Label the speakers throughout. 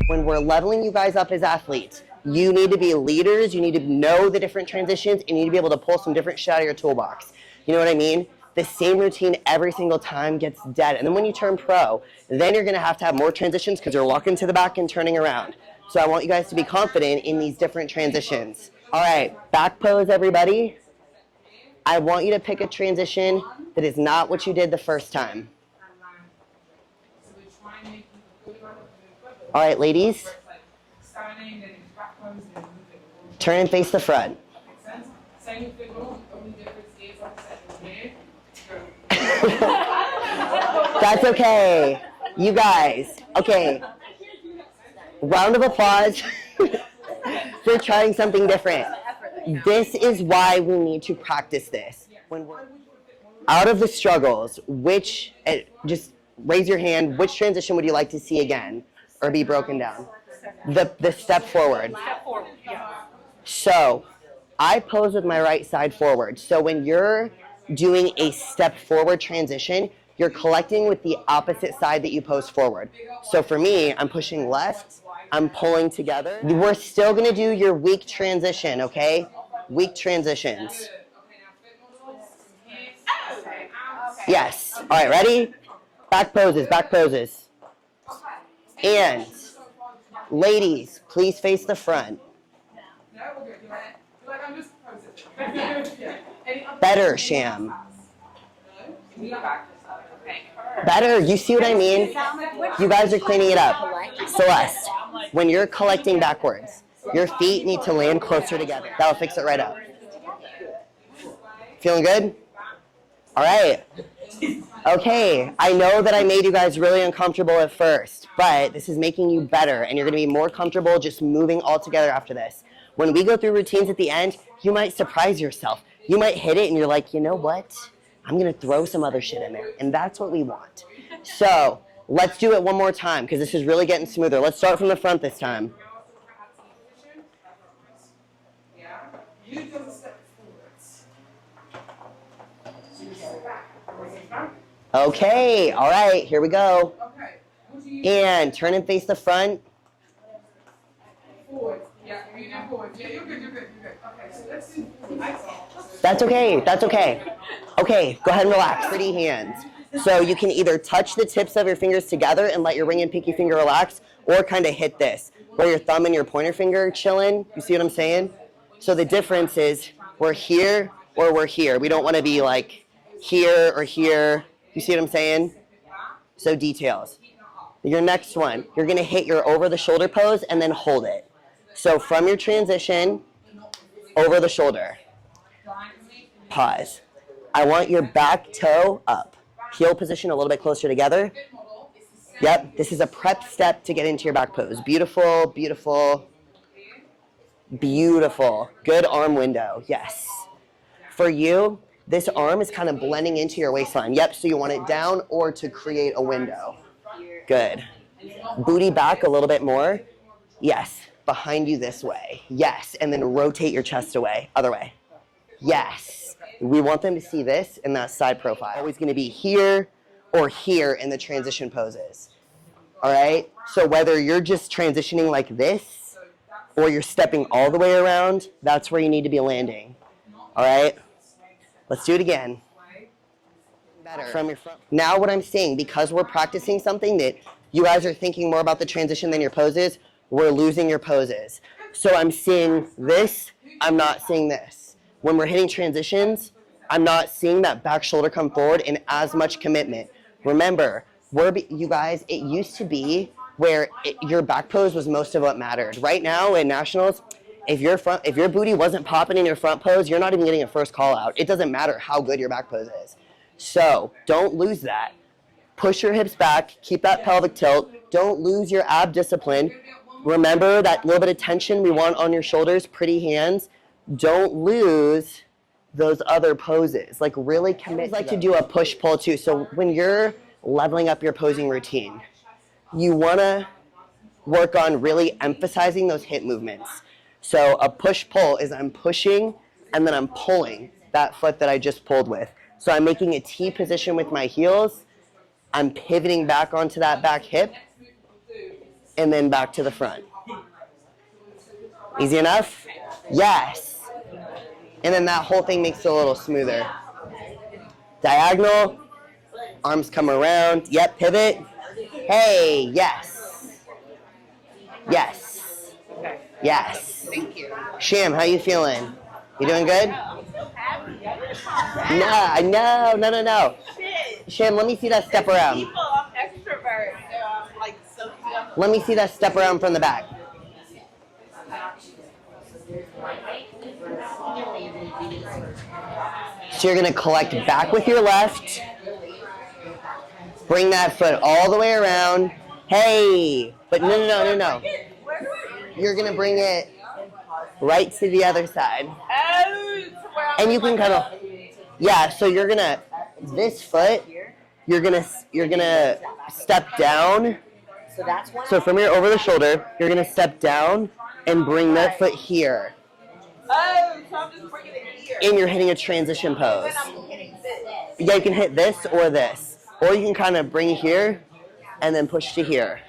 Speaker 1: When we're leveling you guys up as athletes, you need to be leaders, you need to know the different transitions, and you need to be able to pull some different shit out of your toolbox. You know what I mean? The same routine every single time gets dead. And then when you turn pro, then you're gonna have to have more transitions because you're walking to the back and turning around. So I want you guys to be confident in these different transitions. All right, back pose, everybody. I want you to pick a transition that is not what you did the first time. All right, ladies. Turn and face the front. That's okay. You guys, okay. Round of applause for trying something different. This is why we need to practice this. When we're out of the struggles, just raise your hand, which transition would you like to see again or be broken down? The step forward.
Speaker 2: Step forward, yeah.
Speaker 1: So I pose with my right side forward. So when you're doing a step forward transition, you're collecting with the opposite side that you pose forward. So for me, I'm pushing left, I'm pulling together. We're still gonna do your weak transition, okay? Weak transitions. Yes. All right, ready? Back poses, back poses. And ladies, please face the front. Better, Sham. Better, you see what I mean? You guys are cleaning it up. Celeste, when you're collecting backwards, your feet need to land closer together. That'll fix it right up. Feeling good? All right. Okay, I know that I made you guys really uncomfortable at first, but this is making you better, and you're gonna be more comfortable just moving all together after this. When we go through routines at the end, you might surprise yourself. You might hit it and you're like, you know what? I'm gonna throw some other shit in there, and that's what we want. So let's do it one more time, because this is really getting smoother. Let's start from the front this time. Okay, all right, here we go. And turn and face the front. That's okay, that's okay. Okay, go ahead and relax. Pretty hands. So you can either touch the tips of your fingers together and let your ring and pinky finger relax, or kind of hit this, where your thumb and your pointer finger chilling. You see what I'm saying? So the difference is we're here or we're here. We don't want to be like here or here. You see what I'm saying? So details. Your next one, you're going to hit your over the shoulder pose and then hold it. So from your transition, over the shoulder. Pause. I want your back toe up. Heel position a little bit closer together. Yep, this is a prep step to get into your back pose. Beautiful, beautiful, beautiful. Good arm window, yes. For you, this arm is kind of blending into your waistline. Yep, so you want it down or to create a window. Good. Booty back a little bit more. Yes, behind you this way. Yes, and then rotate your chest away, other way. Yes. We want them to see this in that side profile. Always going to be here or here in the transition poses. All right? So whether you're just transitioning like this or you're stepping all the way around, that's where you need to be landing. All right? Let's do it again. Better. From your front. Now what I'm saying, because we're practicing something that you guys are thinking more about the transition than your poses, we're losing your poses. So I'm seeing this, I'm not seeing this. When we're hitting transitions, I'm not seeing that back shoulder come forward in as much commitment. Remember, you guys, it used to be where your back pose was most of what mattered. Right now in nationals, if your booty wasn't popping in your front pose, you're not even getting a first call out. It doesn't matter how good your back pose is. So don't lose that. Push your hips back, keep that pelvic tilt. Don't lose your ab discipline. Remember that little bit of tension we want on your shoulders, pretty hands. Don't lose those other poses. Like really commit. I like to do a push-pull too. So when you're leveling up your posing routine, you want to work on really emphasizing those hip movements. So a push-pull is I'm pushing and then I'm pulling that foot that I just pulled with. So I'm making a T position with my heels. I'm pivoting back onto that back hip. and then back to the front. Easy enough? Yes. And then that whole thing makes it a little smoother. Diagonal, arms come around. Yep, pivot. Hey, yes. Yes. Yes.
Speaker 2: Thank you.
Speaker 1: Sham, how you feeling? You doing good? No. Sham, let me see that step around.
Speaker 2: People, I'm extrovert. Like so.
Speaker 1: Let me see that step around from the back. So you're going to collect back with your left. Bring that foot all the way around. Hey, but no. You're going to bring it right to the other side. And you can kind of, yeah, so you're going to, this foot, you're going to step down. So from your over the shoulder, you're going to step down and bring that foot here.
Speaker 2: Oh, so I'm just bringing it here.
Speaker 1: And you're hitting a transition pose.
Speaker 2: Then I'm hitting this.
Speaker 1: Yeah, you can hit this or this. Or you can kind of bring it here and then push to here.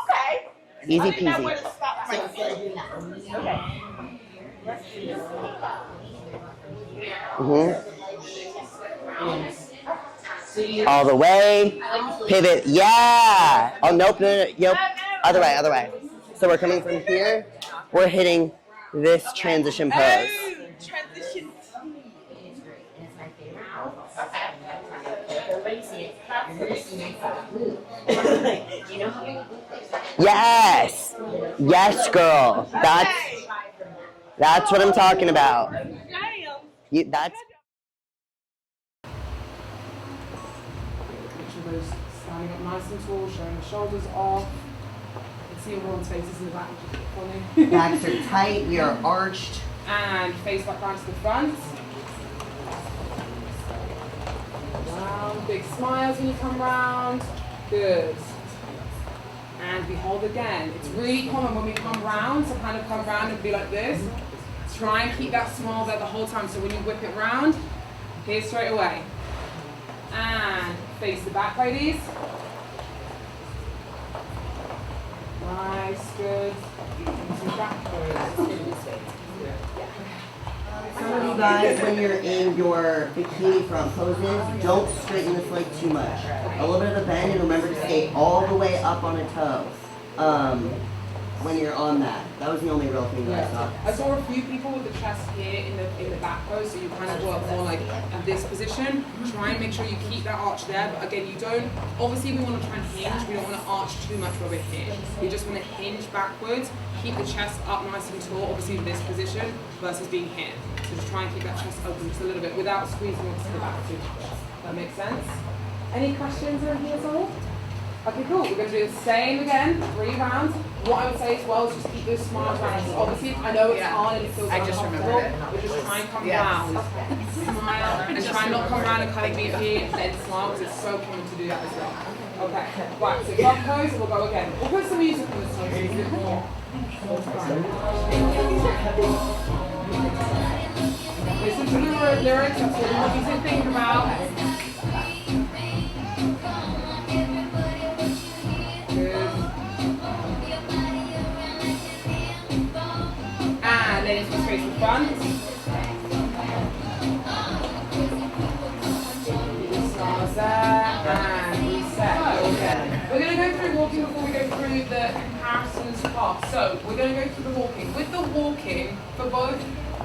Speaker 2: Okay.
Speaker 1: Easy
Speaker 2: I didn't know where
Speaker 1: peasy.
Speaker 2: to stop my feet.
Speaker 1: Okay. All the way. Pivot. Yeah. Oh, nope. Yep. Other way. So we're coming from here. We're hitting this transition pose.
Speaker 2: Oh, transition.
Speaker 1: Yes. Yes, girl. That's what I'm talking about. That's.
Speaker 3: Standing up nice and tall, showing the shoulders off. You can see everyone's faces in the back, which is funny.
Speaker 1: Backs are tight. We are arched.
Speaker 3: And face back round to the front. Round, big smiles when you come round. Good. And we hold again. It's really common when we come round to kind of come round and be like this. Try and keep that smile there the whole time. So when you whip it round, here straight away. And face the back, ladies. Nice, good.
Speaker 1: Some of you guys, when you're in your bikini front poses, don't straighten this leg too much. A little bit of a bend, and remember to stay all the way up on a toe when you're on that. That was the only real thing that I saw.
Speaker 3: I saw a few people with the chest here in the back pose, so you kind of work more like in this position. Try and make sure you keep that arch there, but again, you don't, obviously we want to try and hinge, we don't want to arch too much where we're here. We just want to hinge backwards, keep the chest up nice and tall, obviously in this position, versus being here. So just try and keep that chest open just a little bit without squeezing obviously the back too much. That makes sense? Any questions or anything at all? Okay, cool. We're going to do the same again, 3 rounds. What I would say as well is just keep those smiles round. So obviously, I know it's hard and it feels uncomfortable, but just try and come round. Smile, and try and not come round and kind of be here and then smile, because it's so common to do that as well. Okay, right, so front pose, we'll go again. We'll put some music on this time so it's a bit more fun. Listen to the lyrics, that's what we want you to think about. And then into face the front. Stars there, and reset. Okay. We're going to go through walking before we go through the comparisons part. So we're going to go through the walking. With the walking, for both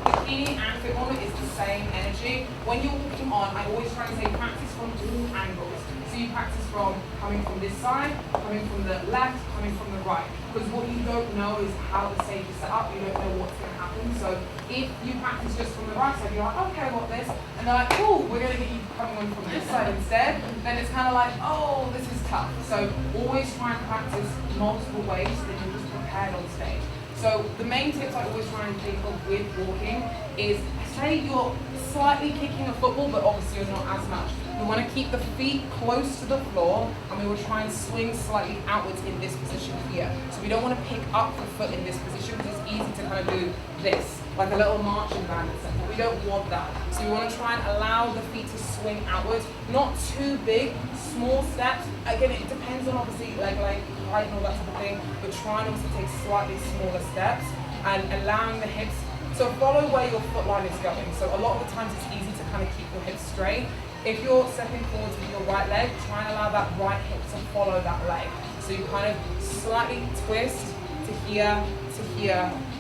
Speaker 3: bikini and fit on, it's the same energy. When you're walking on, I always try to say practice from 2 angles. So you practice from coming from this side, coming from the left, coming from the right. Because what you don't know is how the stage is set up. You don't know what's going to happen. So if you practice just from the right side, you're like, okay, I got this. And they're like, oh, we're going to get you coming on from this side instead. Then it's kind of like, oh, this is tough. So always try and practice multiple ways so that you're just prepared on stage. So the main tips I always try and think of with walking is, say you're slightly kicking a football, but obviously you're not as much. We want to keep the feet close to the floor, and we will try and swing slightly outwards in this position here. So we don't want to pick up the foot in this position, because it's easy to kind of do this, like a little marching band, etc. We don't want that. So we want to try and allow the feet to swing outwards, not too big, small steps. Again, it depends on obviously like height and all that type of thing, but trying also to take slightly smaller steps and allowing the hips to follow where your foot line is going. So a lot of the times it's easy to kind of keep your hips straight. If you're stepping forwards with your right leg, try and allow that right hip to follow that leg. So you kind of slightly twist to here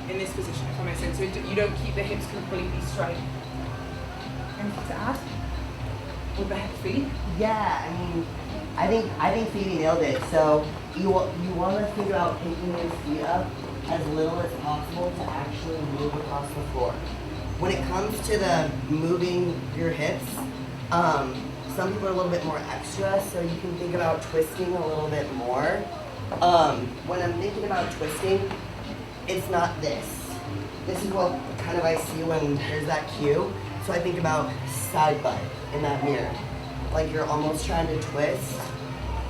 Speaker 3: in this position, if that makes sense. So you don't keep the hips completely straight. Anything to add? With the feet?
Speaker 1: Yeah, I think Phoebe nailed it. So you want to think about picking your feet up as little as possible to actually move across the floor. When it comes to the moving your hips, some people are a little bit more extra, so you can think about twisting a little bit more. When I'm thinking about twisting, it's not this. This is what kind of I see when there's that cue. So I think about side butt in that mirror. Like you're almost trying to twist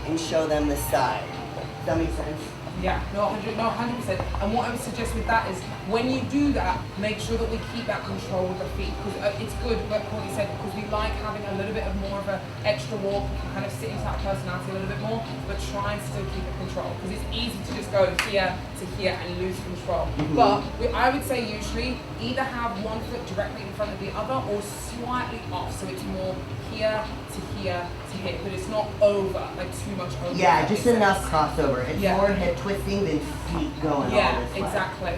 Speaker 1: and show them the side. Does that make sense?
Speaker 3: Yeah, no, 100%. And what I would suggest with that is when you do that, make sure that we keep that control with the feet, because it's good, like Courtney said, because we like having a little bit of more of an extra walk, kind of sit into that personality a little bit more, but try and still keep it control, because it's easy to just go here to here and lose control. But I would say usually either have one foot directly in front of the other or slightly off, so it's more here to here to here, but it's not over, like too much over.
Speaker 1: Yeah, just enough crossover. It's
Speaker 3: Yeah.
Speaker 1: more hip twisting than feet going all
Speaker 3: Yeah,
Speaker 1: this way.
Speaker 3: exactly.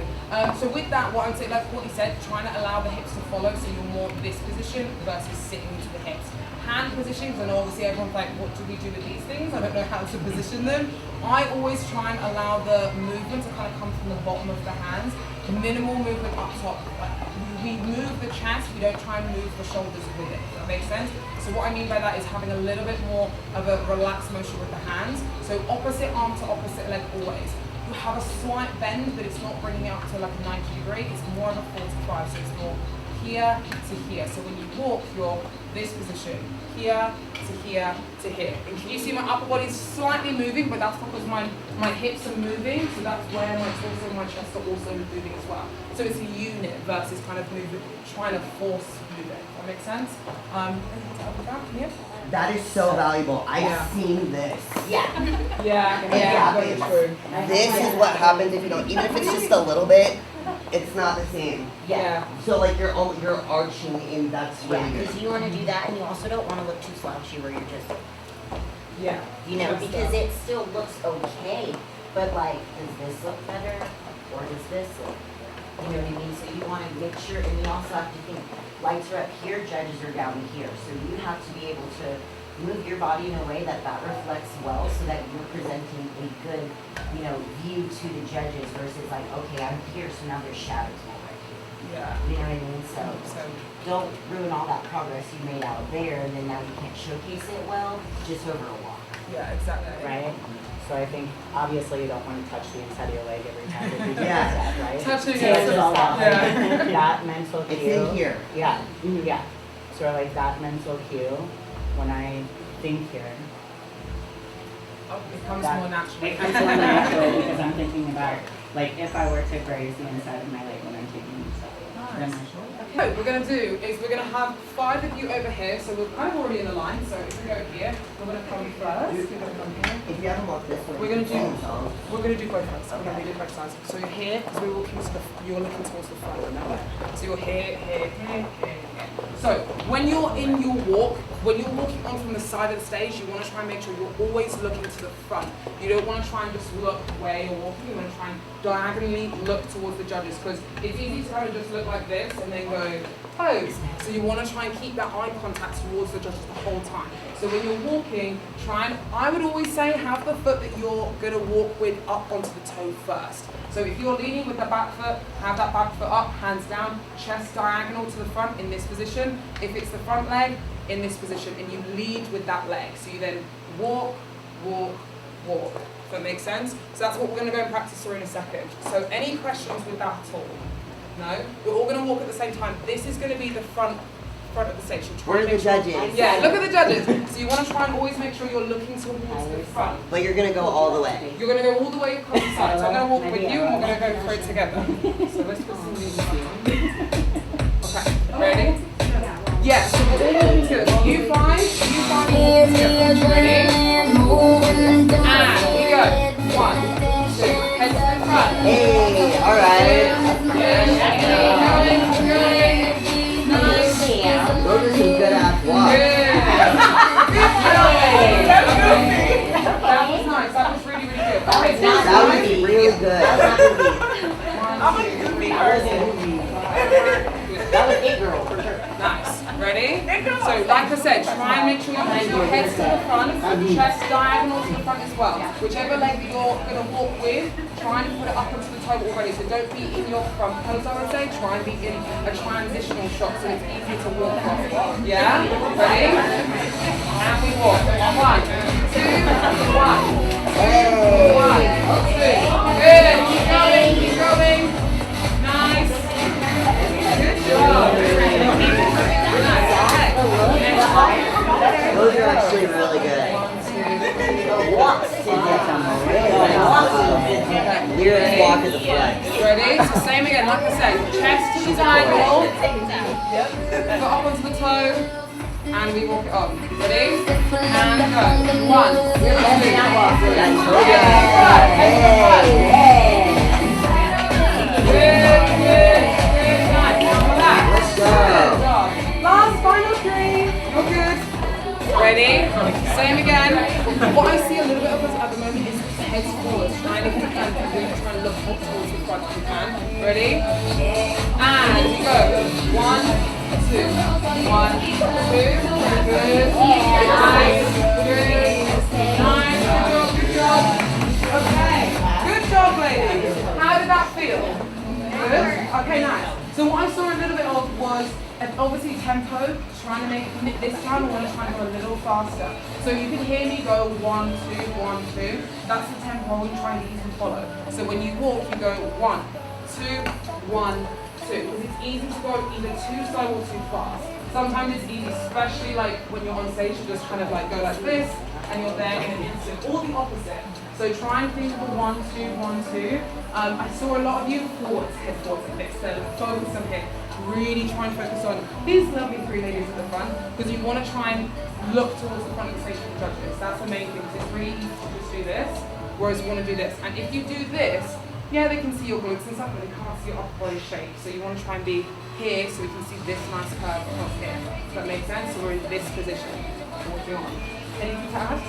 Speaker 3: So with that, what I would say, like what you said, trying to allow the hips to follow, so you're more this position versus sitting into the hips. Hand positions, and obviously everyone's like, what do we do with these things? I don't know how to position them. I always try and allow the movement to kind of come from the bottom of the hands. Minimal movement up top. Like, we move the chest, we don't try and move the shoulders with it. Does that make sense? So what I mean by that is having a little bit more of a relaxed motion with the hands. So opposite arm to opposite leg always. You have a slight bend, but it's not bringing it up to like a 90 degree. It's more of a 45, so it's more here to here. So when you walk, you're this position, here to here to here. And can you see my upper body's slightly moving, but that's because my hips are moving, so that's where my torso and my chest are also moving as well. So it's a unit versus kind of moving, trying to force movement. Does that make sense? Anything to add with that? Yeah.
Speaker 1: That is so valuable. I've
Speaker 3: Yeah.
Speaker 1: seen this.
Speaker 3: Yeah.
Speaker 1: Very true. This is what happens if you don't, even if it's just a little bit, it's not the same.
Speaker 3: Yeah.
Speaker 1: So like you're arching in, that's
Speaker 4: Yeah,
Speaker 1: really good.
Speaker 4: because you want to do that, and you also don't want to look too slouchy where you're just,
Speaker 3: Yeah.
Speaker 4: you know,
Speaker 3: Just
Speaker 4: because
Speaker 3: that.
Speaker 4: it still looks okay, but like, does this look better, or does this look, you know what I mean? So you want to make sure, and you also have to think, lights are up here, judges are down here, so you have to be able to move your body in a way that reflects well, so that you're presenting a good, you know, view to the judges versus like, okay, I'm here, so now there's shadows right here.
Speaker 3: Yeah.
Speaker 4: You know what I mean? So
Speaker 3: So
Speaker 4: don't ruin all that progress you made out there, and then now you can't showcase it well just over a walk,
Speaker 3: yeah, exactly.
Speaker 5: right? So I think obviously you don't want to touch the inside of your leg every time you do
Speaker 1: Yeah.
Speaker 5: that, right?
Speaker 3: Touching
Speaker 5: So
Speaker 3: it.
Speaker 5: it's all about like,
Speaker 3: Yeah.
Speaker 5: that mental cue.
Speaker 1: It's in here.
Speaker 5: Yeah, yeah. So like that mental cue, when I think here,
Speaker 3: Oh, it becomes
Speaker 5: that-
Speaker 3: more natural.
Speaker 5: it comes more natural because I'm thinking about like if I were to graze the inside of my leg when I'm taking this up, then my shoulder.
Speaker 3: What we're going to do is we're going to have 5 of you over here, so we're kind of already in the line, so if we go here, we're going to come first, we're going to come here.
Speaker 1: If you haven't walked this way,
Speaker 3: We're gonna do-
Speaker 1: themselves.
Speaker 3: We're going to do both sides, we're going to do both sides. So you're here, because we're walking to the, you're looking towards the front, remember? So you're here. So when you're in your walk, when you're walking on from the side of the stage, you want to try and make sure you're always looking to the front. You don't want to try and just look where you're walking, you want to try and diagonally look towards the judges, because it's easy to kind of just look like this and then go pose. So you want to try and keep that eye contact towards the judges the whole time. So when you're walking, I would always say have the foot that you're going to walk with up onto the toe first. So if you're leaning with the back foot, have that back foot up, hands down, chest diagonal to the front in this position. If it's the front leg, in this position, and you lead with that leg. So you then walk, walk, walk. If that makes sense? So that's what we're going to go and practice through in a second. So any questions with that at all? No? We're all going to walk at the same time. This is going to be the front of the stage. So
Speaker 1: Where are the judges?
Speaker 3: Yeah, look at the judges. So you want to try and always make sure you're looking towards the front.
Speaker 1: But you're gonna go all the way.
Speaker 3: You're going to go all the way across the side. So I'm going to walk with you and we're going to go through it together. So let's put some music on. Okay, ready? Yeah, so we're all walking together. You five walking together. Ready? And we go. 1,
Speaker 4: That would be really good. That
Speaker 2: I'm a goofy person.
Speaker 4: That was it, girl, for sure.
Speaker 3: Nice. Ready? So, like I said, try and make sure you push your head to the front, chest diagonal to the front as well. Whichever leg that you're going to walk with, try and put it up onto the toe already. So don't be in your front pose, I would say. Try and be in a transitional shot so it's easy to walk from. Yeah? Ready? And we walk. 1, 2, 1. 1, 2. Good. Keep going. Keep going. Nice. Good job.
Speaker 4: Those are actually really good. Walks to get some lyrics walk is a flex.
Speaker 3: Ready? So same again, like I said, chest to the diagonal, foot up onto the toe, and we walk it up. Ready? And go. 1, 2, 3. Good, nice. Now relax.
Speaker 4: Let's go.
Speaker 3: Good job. Last, final 3. You're good. Ready? Same again. What I see a little bit of us at the moment is heads forward, trying to keep and really trying to look up towards the front if you can. Ready? And go. 1, 2. 1, 2. Good. Nice. Good. Nice. Good job. Okay. Good job, ladies. How did that feel? Good? Okay, nice. So what I saw a little bit of was obviously tempo, trying to make it this time I want to try and go a little faster. So you can hear me go 1, 2, 1, 2. That's the tempo I want to try and get you to follow. So when you walk, you go 1, 2, 1, 2. Because it's easy to go either too slow or too fast. Sometimes it's easy, especially like when you're on stage, to just kind of like go like this, and you're there in an instant, or the opposite. So try and think of a 1, 2, 1, 2. I saw a lot of you forwards, head forwards like this, so focus on here. Really try and focus on these lovely 3 ladies at the front, because you want to try and look towards the front of the stage for the judges. That's the main thing, because it's really easy to just do this, whereas you want to do this. And if you do this, yeah, they can see your glutes and stuff, but they can't see your upper body shape. So you want to try and be here so we can see this nice curve across here. Does that make sense? So we're in this position. Walking on. Anything to add?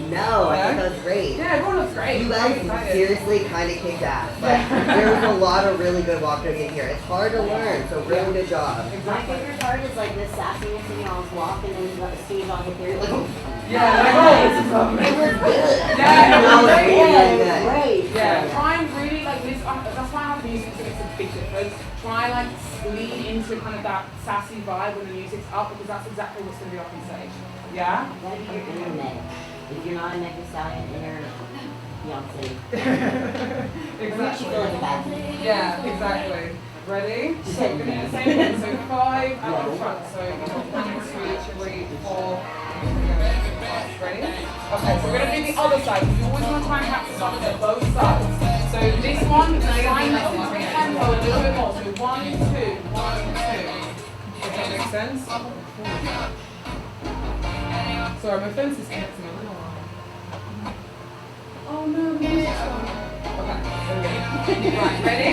Speaker 4: No, I think that was great.
Speaker 3: Yeah, everyone looks great.
Speaker 4: You guys seriously kind of kicked ass. Like, there was a lot of really good walking in here. It's hard to learn, so really good job.
Speaker 6: My favorite part is like the sassiness in y'all's walk, and then you got the stage on hit there. Like,
Speaker 3: Yeah, like, oh, this is
Speaker 4: It was good.
Speaker 3: Yeah,
Speaker 4: That was really good.
Speaker 6: great.
Speaker 3: Yeah, try and really like this. That's why I have music, so it's a big difference. Try like lean into kind of that sassy vibe when the music's up, because that's exactly what's going to be up on stage. Yeah?
Speaker 6: You gotta be your inner Meg. If you're not a Meg Thee Stallion, inner Beyonce. What makes you feel like a bad thing?
Speaker 3: Yeah, exactly. Ready? So we're going to do the same thing. So 5 at the front. So 1, 2, 3, 4. Ready? Okay, so we're going to do the other side. You always want to try and practice on both sides. So this one, try and listen to the tempo a little bit more. So 1, 2, 1, 2. Does that make sense? Sorry, my fence is connecting. Oh no, the music's gone. Okay, right, ready?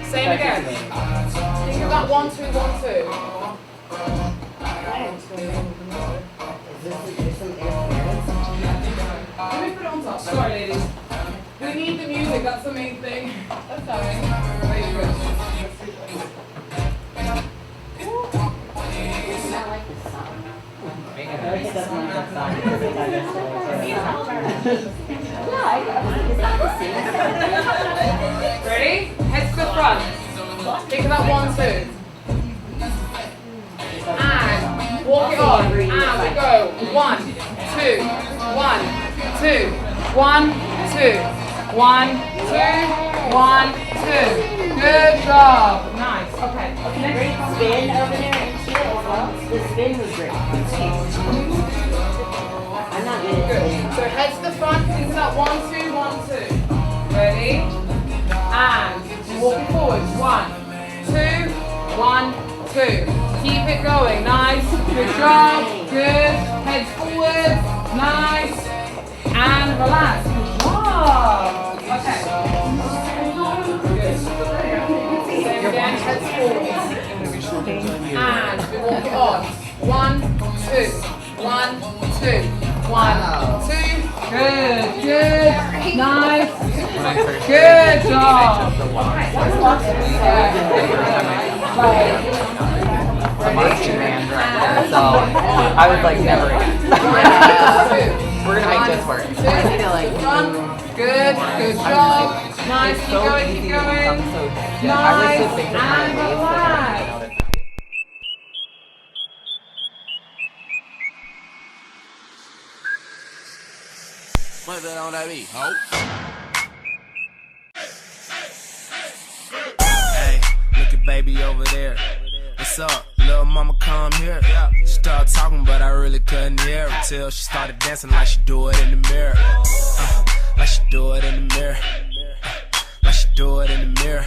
Speaker 3: Same again. Think about 1, 2, 1, 2.
Speaker 4: Is there some interference?
Speaker 3: Let me put it on top. Sorry, ladies. We need the music, that's the main thing. That's fine. Very good.
Speaker 6: It's not like this song.
Speaker 5: I feel like it doesn't like that song because it's
Speaker 6: Yeah, it's not the same.
Speaker 3: Ready? Head to the front. Think about 1, 2. And walk it on. And we go 1, 2, 1, 2, 1, 2, 1, 2, 1, 2. Good job. Nice. Okay.
Speaker 6: Great spin over there and shit as well. The spin was great. I'm not good at
Speaker 3: Good.
Speaker 6: spin.
Speaker 3: So head to the front. Think about 1, 2, 1, 2. Ready? And walking forward. 1, 2, 1, 2. Keep it going. Nice. Good job. Good. Head forward. Nice. And relax. Good job. Okay. Good. Same again. Head forward. And we walk it on. 1, 2. 1, 2. 1, 2. Good. Good. Nice. Good job.
Speaker 2: The marching band director, so I was like, never again. We're gonna make this work. I need to like
Speaker 3: Good job. Nice, keep going, keep going. Nice, and relax.
Speaker 7: What's that on that beat, ho? Hey, look at baby over there. What's up? Little mama come here. She started talking, but I really couldn't hear her till she started dancing like she do it in the mirror. Like she do it in the mirror. Like she do it in the mirror.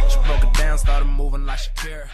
Speaker 7: She broke it down, started moving like she care.